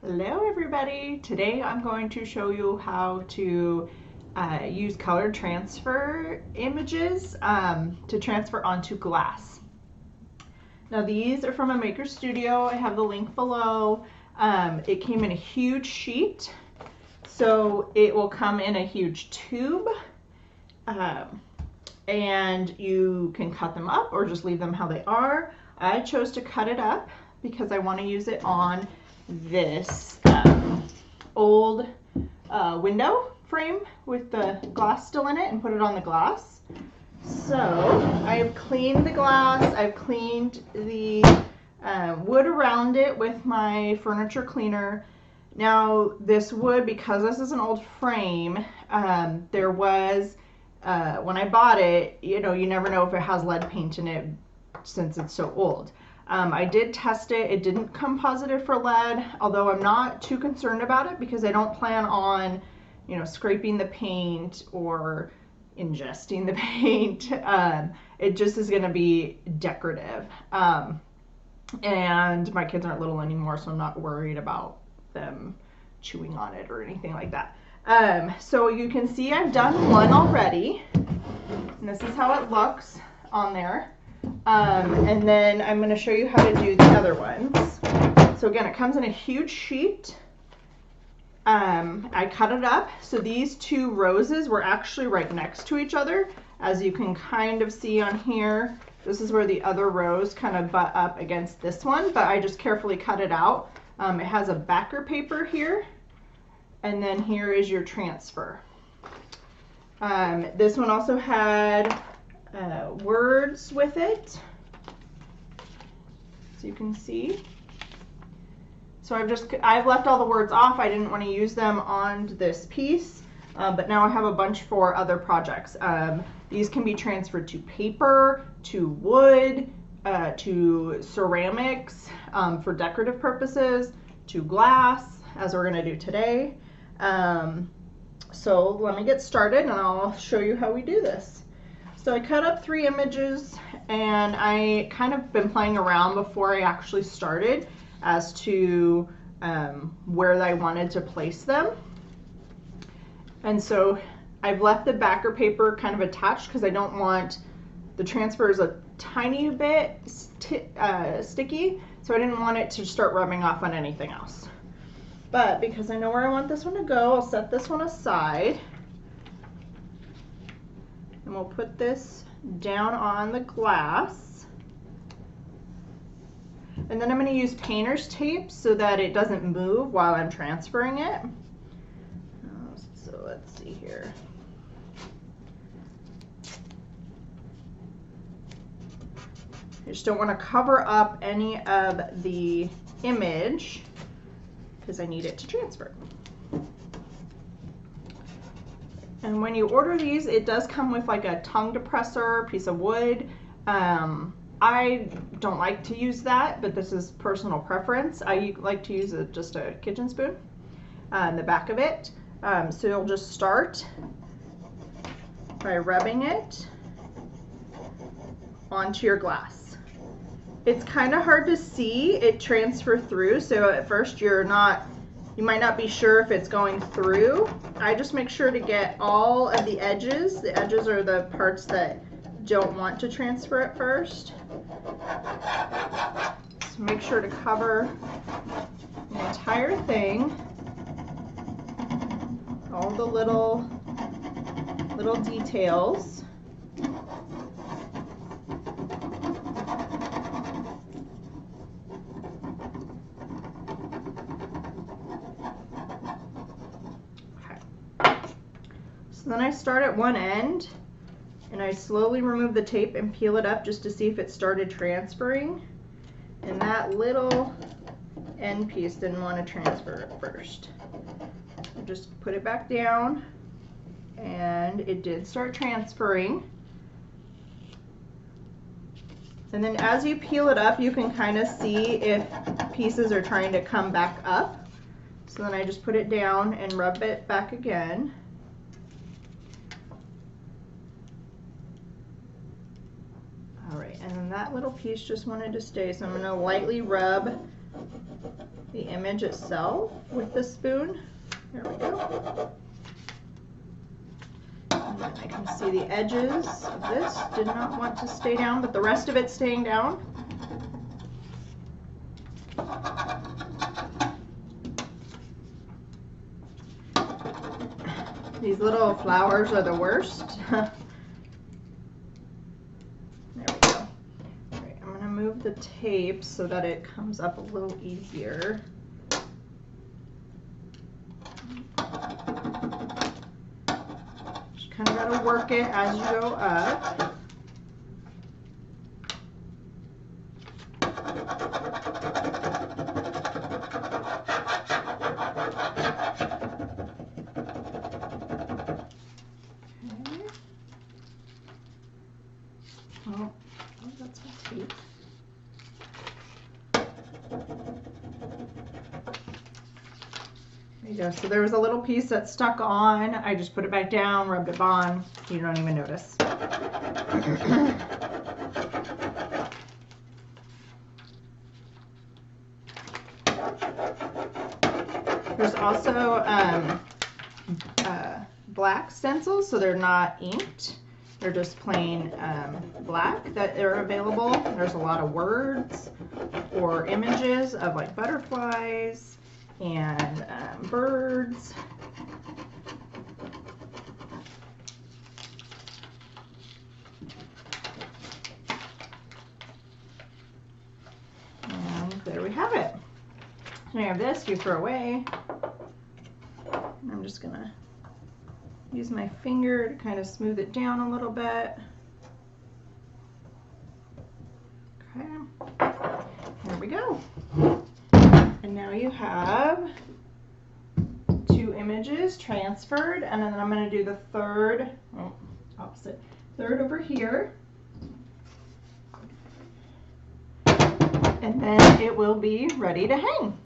Hello everybody! Today I'm going to show you how to use color transfer images to transfer onto glass. Now these are from a Maker Studio. I have the link below. It came in a huge sheet, so it will come in a huge tube, and you can cut them up or just leave them how they are. I chose to cut it up because I want to use it on this old window frame with the glass still in it and put it on the glass. So I've cleaned the glass, I've cleaned the wood around it with my furniture cleaner. Now this wood, because this is an old frame, there was, when I bought it, you never know if it has lead paint in it since it's so old. I did test it. It didn't come positive for lead, although I'm not too concerned about it because I don't plan on, scraping the paint or ingesting the paint. It just is going to be decorative. And my kids aren't little anymore, so I'm not worried about them chewing on it or anything like that. So you can see I've done one already, and this is how it looks on there. And then I'm going to show you how to do the other ones. So again, it comes in a huge sheet. I cut it up. So these two roses were actually right next to each other. As you can kind of see on here, this is where the other rose kind of butt up against this one, but I just carefully cut it out. It has a backer paper here, and then here is your transfer. This one also had words with it, so you can see. So I've left all the words off. I didn't want to use them on this piece, but now I have a bunch for other projects. These can be transferred to paper, to wood, to ceramics for decorative purposes, to glass, as we're going to do today. So let me get started and I'll show you how we do this. So I cut up 3 images, and I kind of been playing around before I actually started as to where I wanted to place them. And so I've left the backer paper kind of attached because I don't want the transfers a tiny bit sticky, so I didn't want it to start rubbing off on anything else. But because I know where I want this one to go, I'll set this one aside. And we'll put this down on the glass. And then I'm going to use painter's tape so that it doesn't move while I'm transferring it. So let's see here. I just don't want to cover up any of the image because I need it to transfer. And when you order these, it does come with like a tongue depressor, piece of wood. I don't like to use that, but this is personal preference. I like to use just a kitchen spoon in the back of it. So you'll just start by rubbing it onto your glass. It's kind of hard to see it transfer through, so at first you might not be sure if it's going through. I just make sure to get all of the edges. The edges are the parts that don't want to transfer at first. So make sure to cover the entire thing. All the little details. So then I start at one end and I slowly remove the tape and peel it up just to see if it started transferring. And that little end piece didn't want to transfer at first. I just put it back down and it did start transferring. And then as you peel it up, you can kind of see if pieces are trying to come back up. So then I just put it down and rub it back again. All right, and then that little piece just wanted to stay, so I'm going to lightly rub the image itself with the spoon. There we go. And then I can see the edges of this did not want to stay down, but the rest of it's staying down. These little flowers are the worst. There we go. All right, I'm going to move the tape so that it comes up a little easier. Just kind of got to work it as you go up. Oh, that's my tape. There you go. So there was a little piece that stuck on. I just put it back down, rubbed it on. You don't even notice. There's also black stencils, so they're not inked. They're just plain black that are available. There's a lot of words or images of like butterflies and birds. And there we have it. So you have this you throw away. And I'm just gonna use my finger to kind of smooth it down a little bit. Okay, there we go. And now you have 2 images transferred, and then I'm going to do the third over here. And then it will be ready to hang.